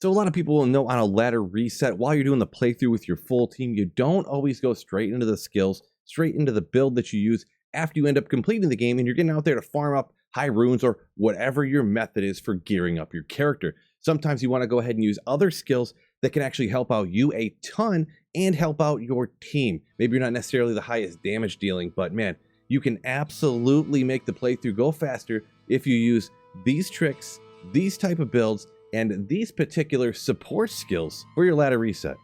So a lot of people will know on a ladder reset, while you're doing the playthrough with your full team, you don't always go straight into the skills, straight into the build that you use after you end up completing the game and you're getting out there to farm up high runes or whatever your method is for gearing up your character. Sometimes you want to go ahead and use other skills that can actually help out you a ton and help out your team. Maybe you're not necessarily the highest damage dealing, but man, you can absolutely make the playthrough go faster if you use these tricks, these type of builds, and these particular support skills for your ladder reset.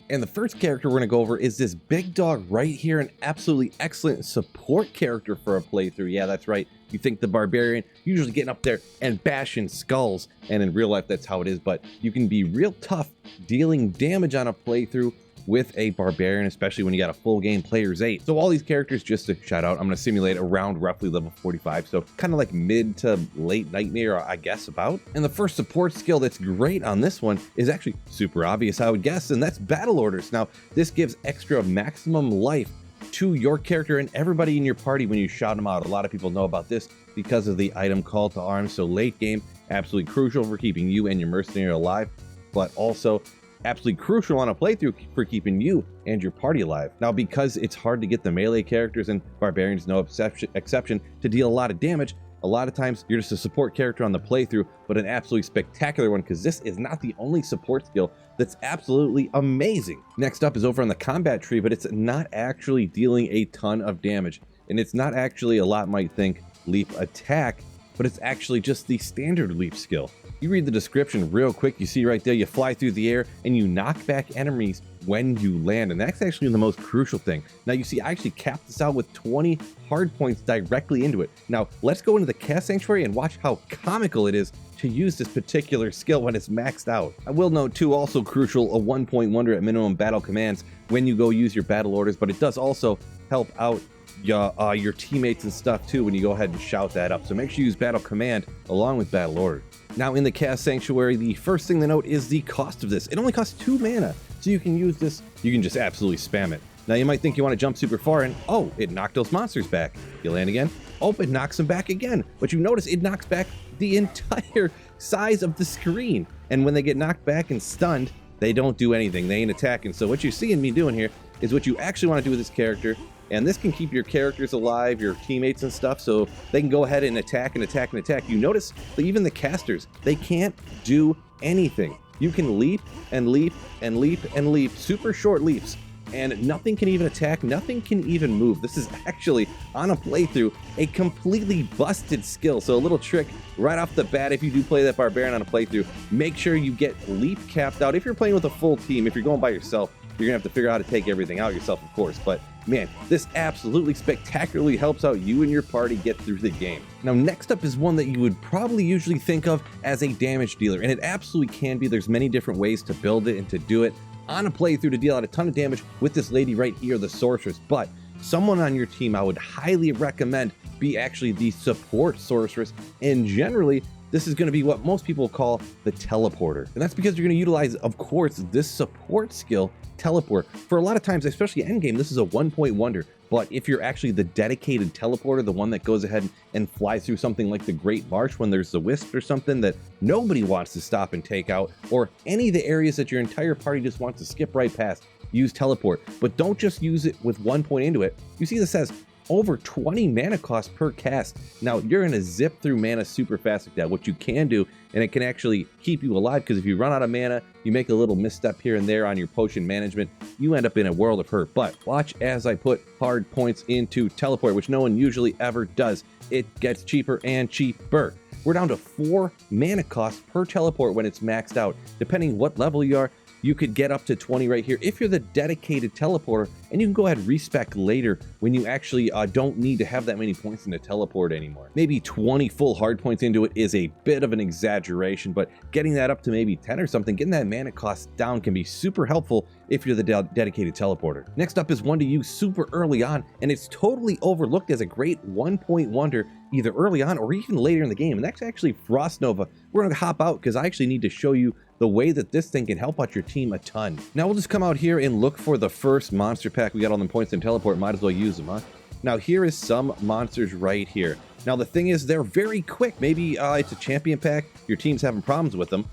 And the first character we're going to go over is this big dog right here, an absolutely excellent support character for a playthrough. Yeah, that's right. You think the barbarian, usually getting up there and bashing skulls, and in real life that's how it is, but you can be real tough dealing damage on a playthrough with a barbarian, especially when you got a full game player's 8. So all these characters, just to shout out, I'm going to simulate around roughly level 45, so kind of like mid to late nightmare, I guess, about. And the first support skill that's great on this one is actually super obvious, I would guess, and that's battle orders. Now, this gives extra maximum life to your character and everybody in your party when you shout them out. A lot of people know about this because of the item call to arms, so late game, absolutely crucial for keeping you and your mercenary alive, but also absolutely crucial on a playthrough for keeping you and your party alive. Now, because it's hard to get the melee characters, and barbarians no exception, to deal a lot of damage, a lot of times you're just a support character on the playthrough, but an absolutely spectacular one, because this is not the only support skill that's absolutely amazing. Next up is over on the combat tree, but it's not actually dealing a ton of damage, and it's not actually, a lot might think, leap attack, but it's actually just the standard leap skill. You read the description real quick, you see right there, you fly through the air and you knock back enemies when you land, and that's actually the most crucial thing. Now you see I actually capped this out with 20 hard points directly into it. Now let's go into the Chaos Sanctuary and watch how comical it is to use this particular skill when it's maxed out. I will note too, also crucial, a 1-point wonder at minimum battle commands when you go use your battle orders, but it does also help out your teammates and stuff too when you go ahead and shout that up. So make sure you use battle command along with battle order. Now in the Chaos Sanctuary, the first thing to note is the cost of this. It only costs 2 mana, so you can use this, you can just absolutely spam it. Now you might think you want to jump super far and, oh, it knocked those monsters back. You land again, oh, it knocks them back again. But you notice it knocks back the entire size of the screen. And when they get knocked back and stunned, they don't do anything, they ain't attacking. So what you're seeing me doing here is what you actually want to do with this character. And this can keep your characters alive, your teammates and stuff, so they can go ahead and attack and attack and attack. You notice that even the casters, they can't do anything. You can leap and leap and leap and leap, super short leaps, and nothing can even attack, nothing can even move. This is actually, on a playthrough, a completely busted skill. So a little trick right off the bat, if you do play that barbarian on a playthrough, make sure you get leap capped out. If you're playing with a full team, if you're going by yourself, you're gonna have to figure out how to take everything out yourself, of course, but man, this absolutely spectacularly helps out you and your party get through the game. Now, next up is one that you would probably usually think of as a damage dealer, and it absolutely can be. There's many different ways to build it and to do it on a playthrough to deal out a ton of damage with this lady right here, the sorceress, but someone on your team I would highly recommend be actually the support sorceress, and generally, this is going to be what most people call the teleporter. And that's because you're going to utilize, of course, this support skill, teleport. For a lot of times, especially endgame, this is a 1-point wonder. But if you're actually the dedicated teleporter, the one that goes ahead and flies through something like the Great Marsh when there's the wisp or something that nobody wants to stop and take out, or any of the areas that your entire party just wants to skip right past, use teleport. But don't just use it with 1 point into it. You see this says over 20 mana cost per cast. Now you're gonna zip through mana super fast like that. What you can do, and it can actually keep you alive, because if you run out of mana, you make a little misstep here and there on your potion management, you end up in a world of hurt. But watch as I put hard points into teleport, which no one usually ever does. It gets cheaper and cheaper. We're down to 4 mana cost per teleport when it's maxed out. Depending what level you are, you could get up to 20 right here if you're the dedicated teleporter, and you can go ahead and respec later when you actually don't need to have that many points in the teleport anymore. Maybe 20 full hard points into it is a bit of an exaggeration, but getting that up to maybe 10 or something, getting that mana cost down can be super helpful if you're the dedicated teleporter. Next up is one to use super early on, and it's totally overlooked as a great 1-point wonder either early on or even later in the game, and that's actually Frost Nova. We're gonna hop out because I actually need to show you the way that this thing can help out your team a ton. Now we'll just come out here and look for the first monster pack. We got all them points in teleport, might as well use them, huh? Now here is some monsters right here. Now the thing is, they're very quick. Maybe it's a champion pack, your team's having problems with them.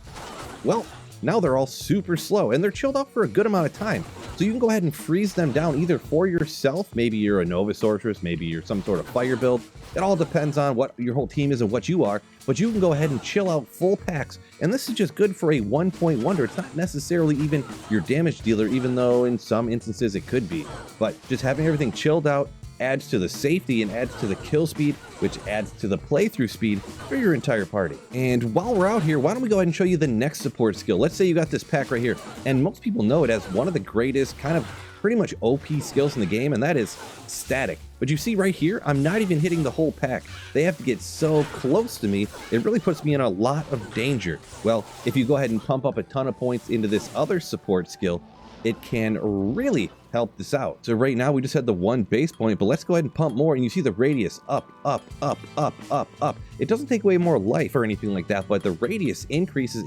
Well, now they're all super slow, and they're chilled out for a good amount of time. So you can go ahead and freeze them down either for yourself, maybe you're a Nova Sorceress, maybe you're some sort of fire build. It all depends on what your whole team is and what you are, but you can go ahead and chill out full packs. And this is just good for a 1-point wonder. It's not necessarily even your damage dealer, even though in some instances it could be. But just having everything chilled out adds to the safety and adds to the kill speed, which adds to the playthrough speed for your entire party. And while we're out here, why don't we go ahead and show you the next support skill. Let's say you got this pack right here, and most people know it as one of the greatest kind of pretty much OP skills in the game, and that is static. But you see right here, I'm not even hitting the whole pack. They have to get so close to me, it really puts me in a lot of danger. Well, if you go ahead and pump up a ton of points into this other support skill, it can really help this out. So right now we just had the 1 base point, but let's go ahead and pump more, and you see the radius up, up, up, up, up, up. It doesn't take away more life or anything like that, but the radius increases.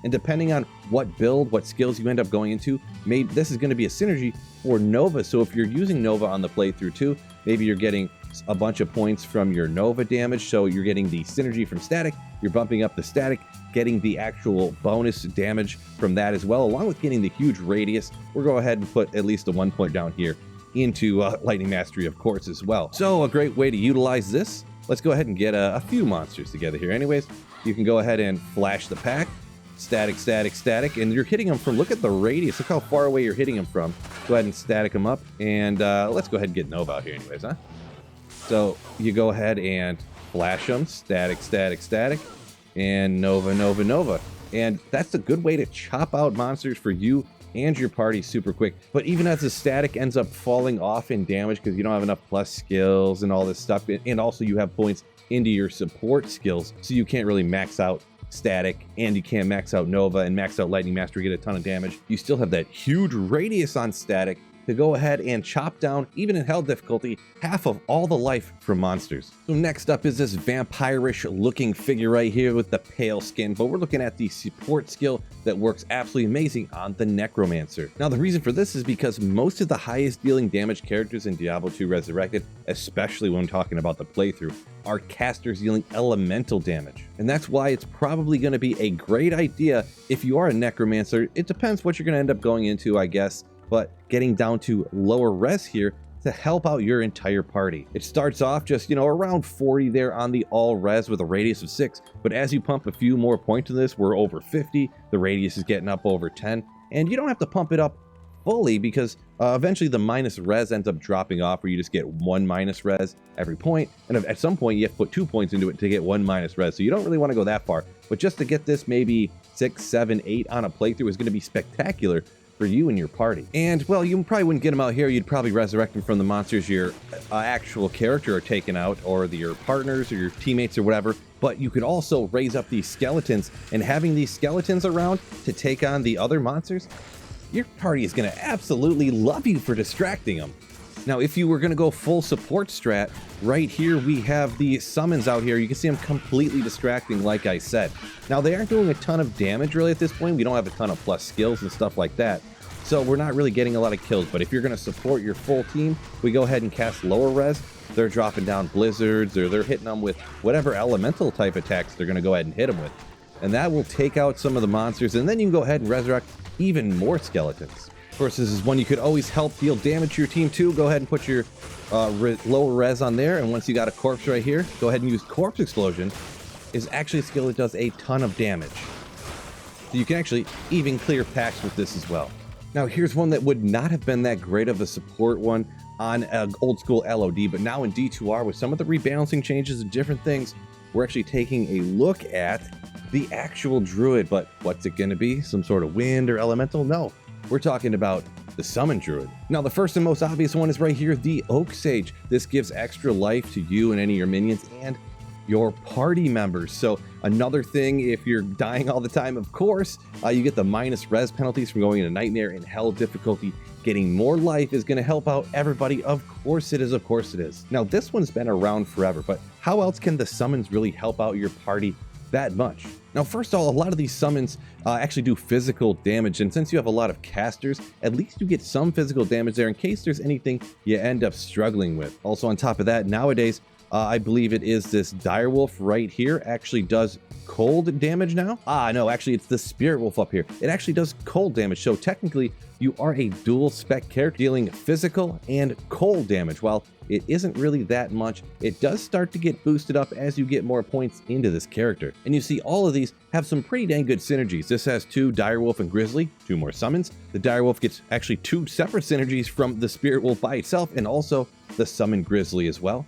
And depending on what build, what skills you end up going into, maybe this is going to be a synergy for Nova. So if you're using Nova on the playthrough too, maybe you're getting a bunch of points from your Nova damage, so you're getting the synergy from static, you're bumping up the static, getting the actual bonus damage from that as well, along with getting the huge radius. We'll go ahead and put at least a 1 point down here into Lightning Mastery, of course, as well. So a great way to utilize this, let's go ahead and get a few monsters together here. Anyways, you can go ahead and flash the pack, static, static, static, and you're hitting them from, look at the radius, look how far away you're hitting them from. Go ahead and static them up, and let's go ahead and get Nova out here anyways, huh? So you go ahead and flash them, static, static, static, and Nova, Nova, Nova. And that's a good way to chop out monsters for you and your party super quick. But even as the static ends up falling off in damage because you don't have enough plus skills and all this stuff, and also you have points into your support skills, so you can't really max out static, and you can't max out Nova and max out Lightning Mastery, get a ton of damage. You still have that huge radius on static to go ahead and chop down, even in hell difficulty, half of all the life from monsters. So next up is this vampire-ish looking figure right here with the pale skin, but we're looking at the support skill that works absolutely amazing on the Necromancer. Now the reason for this is because most of the highest dealing damage characters in Diablo 2 Resurrected, especially when talking about the playthrough, are casters dealing elemental damage. And that's why it's probably going to be a great idea if you are a Necromancer. It depends what you're going to end up going into, I guess, but getting down to lower res here to help out your entire party. It starts off just, around 40 there on the all res with a radius of 6, but as you pump a few more points in this, we're over 50, the radius is getting up over 10, and you don't have to pump it up fully because eventually the minus res ends up dropping off, where you just get 1 minus res every point, and at some point you have to put 2 points into it to get 1 minus res, so you don't really want to go that far, but just to get this maybe 6, 7, 8 on a playthrough is going to be spectacular for you and your party. And well, you probably wouldn't get them out here, you'd probably resurrect them from the monsters your actual character are taking out, or your partners or your teammates or whatever, but you could also raise up these skeletons, and having these skeletons around to take on the other monsters, your party is going to absolutely love you for distracting them. Now, if you were going to go full support strat, right here we have the summons out here. You can see them completely distracting, like I said. Now, they aren't doing a ton of damage really at this point. We don't have a ton of plus skills and stuff like that, so we're not really getting a lot of kills. But if you're going to support your full team, we go ahead and cast lower res. They're dropping down blizzards, or they're hitting them with whatever elemental type attacks they're going to go ahead and hit them with. And that will take out some of the monsters, and then you can go ahead and resurrect even more skeletons. Of course, this is one you could always help deal damage to your team too. Go ahead and put your lower res on there, and once you got a corpse right here, go ahead and use Corpse Explosion. Is actually a skill that does a ton of damage. So you can actually even clear packs with this as well. Now here's one that would not have been that great of a support one on old school LOD, but now in D2R with some of the rebalancing changes and different things, we're actually taking a look at the actual druid. But what's it going to be? Some sort of wind or elemental? No. We're talking about the Summon Druid. Now, the first and most obvious one is right here, the Oak Sage. This gives extra life to you and any of your minions and your party members. So another thing, if you're dying all the time, of course, you get the minus res penalties from going into Nightmare and Hell difficulty. Getting more life is going to help out everybody. Of course it is, of course it is. Now, this one's been around forever, but how else can the summons really help out your party that much? Now, first of all, a lot of these summons actually do physical damage, and since you have a lot of casters, at least you get some physical damage there in case there's anything you end up struggling with. Also, on top of that, nowadays, I believe it is this direwolf right here actually does cold damage now. No, actually it's the spirit wolf up here. It actually does cold damage. So technically you are a dual spec character dealing physical and cold damage. While it isn't really that much, it does start to get boosted up as you get more points into this character. And you see all of these have some pretty dang good synergies. This has 2 direwolf and grizzly, 2 more summons. The direwolf gets actually 2 separate synergies from the spirit wolf by itself, and also the summon grizzly as well.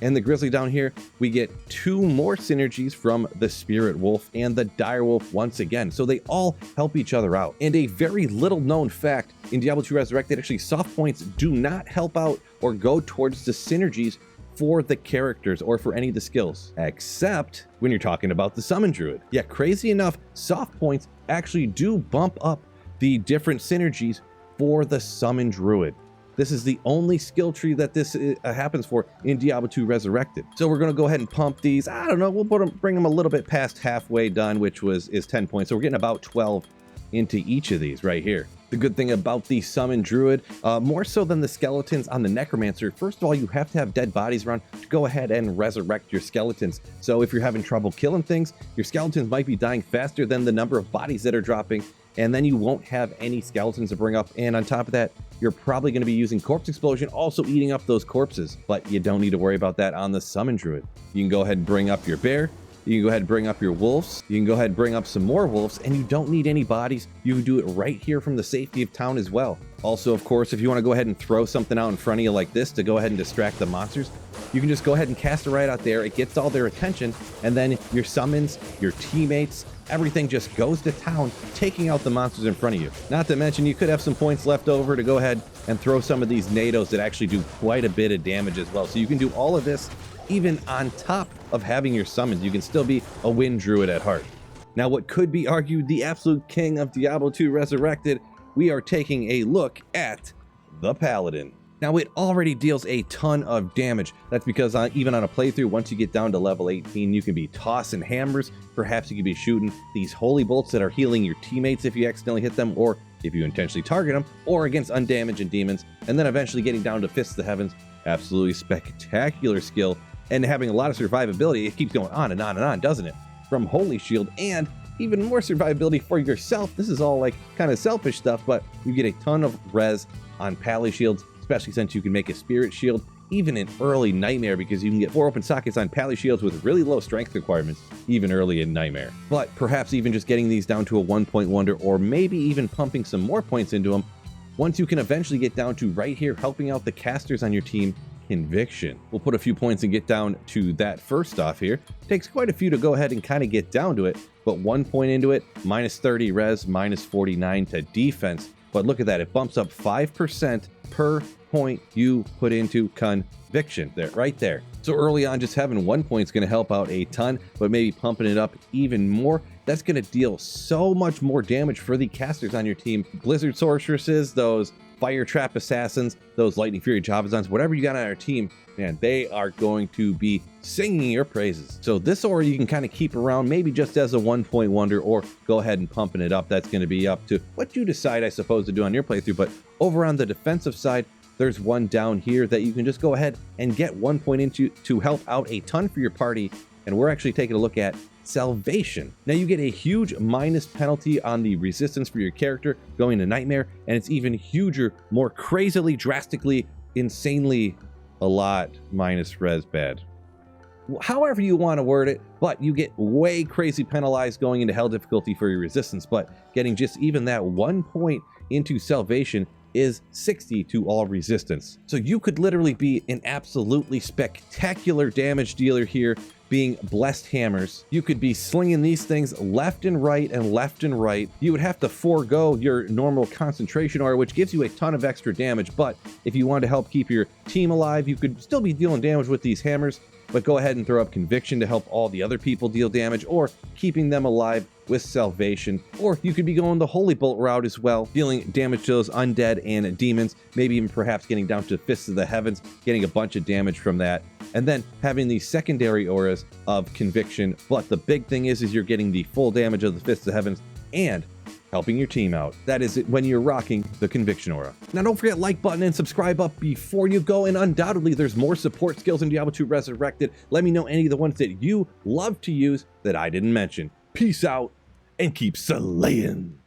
And the grizzly down here, we get 2 more synergies from the spirit wolf and the direwolf once again. So they all help each other out. And a very little known fact in Diablo 2 Resurrected, actually soft points do not help out or go towards the synergies for the characters or for any of the skills, except when you're talking about the summon druid. Yeah, crazy enough, soft points actually do bump up the different synergies for the summon druid. This is the only skill tree that this happens for in Diablo 2 Resurrected. So we're going to go ahead and pump these. I don't know, we'll bring them a little bit past halfway done, which is 10 points. So we're getting about 12 into each of these right here. The good thing about the summon druid, more so than the skeletons on the necromancer, first of all, you have to have dead bodies around to go ahead and resurrect your skeletons. So if you're having trouble killing things, your skeletons might be dying faster than the number of bodies that are dropping, and then you won't have any skeletons to bring up. And on top of that, you're probably going to be using corpse explosion, also eating up those corpses, but you don't need to worry about that on the summon druid. You can go ahead and bring up your bear. You can go ahead and bring up your wolves. You can go ahead and bring up some more wolves, and you don't need any bodies. You can do it right here from the safety of town as well. Also, of course, if you want to go ahead and throw something out in front of you like this to go ahead and distract the monsters, you can just go ahead and cast it right out there. It gets all their attention, and then your summons, your teammates, everything just goes to town, taking out the monsters in front of you. Not to mention, you could have some points left over to go ahead and throw some of these NATOs that actually do quite a bit of damage as well. So you can do all of this even on top of having your summons. You can still be a wind druid at heart. Now, what could be argued the absolute king of Diablo 2 Resurrected, we are taking a look at the Paladin. Now, it already deals a ton of damage. That's because even on a playthrough, once you get down to level 18, you can be tossing hammers. Perhaps you could be shooting these holy bolts that are healing your teammates if you accidentally hit them, or if you intentionally target them, or against undamaged and demons, and then eventually getting down to Fists of the Heavens. Absolutely spectacular skill, and having a lot of survivability. It keeps going on and on and on, doesn't it? From Holy Shield, and even more survivability for yourself. This is all like kind of selfish stuff, but you get a ton of res on Pally Shields, especially since you can make a Spirit Shield, even in early Nightmare, because you can get 4 open sockets on Pally Shields with really low strength requirements, even early in Nightmare. But perhaps even just getting these down to a 1-point wonder, or maybe even pumping some more points into them, once you can eventually get down to right here, helping out the casters on your team, Conviction. We'll put a few points and get down to that first off here. Takes quite a few to go ahead and kind of get down to it, but 1 point into it, minus 30 res, minus 49 to defense. But look at that, it bumps up 5% per point you put into Conviction. There, right there. So early on, just having 1 point is going to help out a ton, but maybe pumping it up even more, that's going to deal so much more damage for the casters on your team. Blizzard Sorceresses, those Fire Trap Assassins, those Lightning Fury Javazans, whatever you got on our team, man, they are going to be singing your praises. So this aura you can kind of keep around, maybe just as a 1-point wonder, or go ahead and pumping it up. That's going to be up to what you decide, I suppose, to do on your playthrough. But over on the defensive side, there's one down here that you can just go ahead and get 1 point into to help out a ton for your party. And we're actually taking a look at Salvation. Now you get a huge minus penalty on the resistance for your character going to Nightmare, and it's even huger, more crazily, drastically, insanely a lot minus res bad. However you want to word it, but you get way crazy penalized going into hell difficulty for your resistance, but getting just even that 1 point into Salvation is 60 to all resistance. So you could literally be an absolutely spectacular damage dealer here, being blessed hammers. You could be slinging these things left and right and left and right. You would have to forego your normal concentration aura, which gives you a ton of extra damage, but if you want to help keep your team alive, you could still be dealing damage with these hammers, but go ahead and throw up Conviction to help all the other people deal damage, or keeping them alive with Salvation. Or you could be going the Holy Bolt route as well, dealing damage to those undead and demons, maybe even perhaps getting down to Fists of the Heavens, getting a bunch of damage from that, and then having these secondary auras of Conviction. But the big thing is you're getting the full damage of the Fists of the Heavens and helping your team out. That is it when you're rocking the Conviction Aura. Now don't forget like button and subscribe up before you go, and undoubtedly there's more support skills in Diablo 2 Resurrected. Let me know any of the ones that you love to use that I didn't mention. Peace out and keep slaying.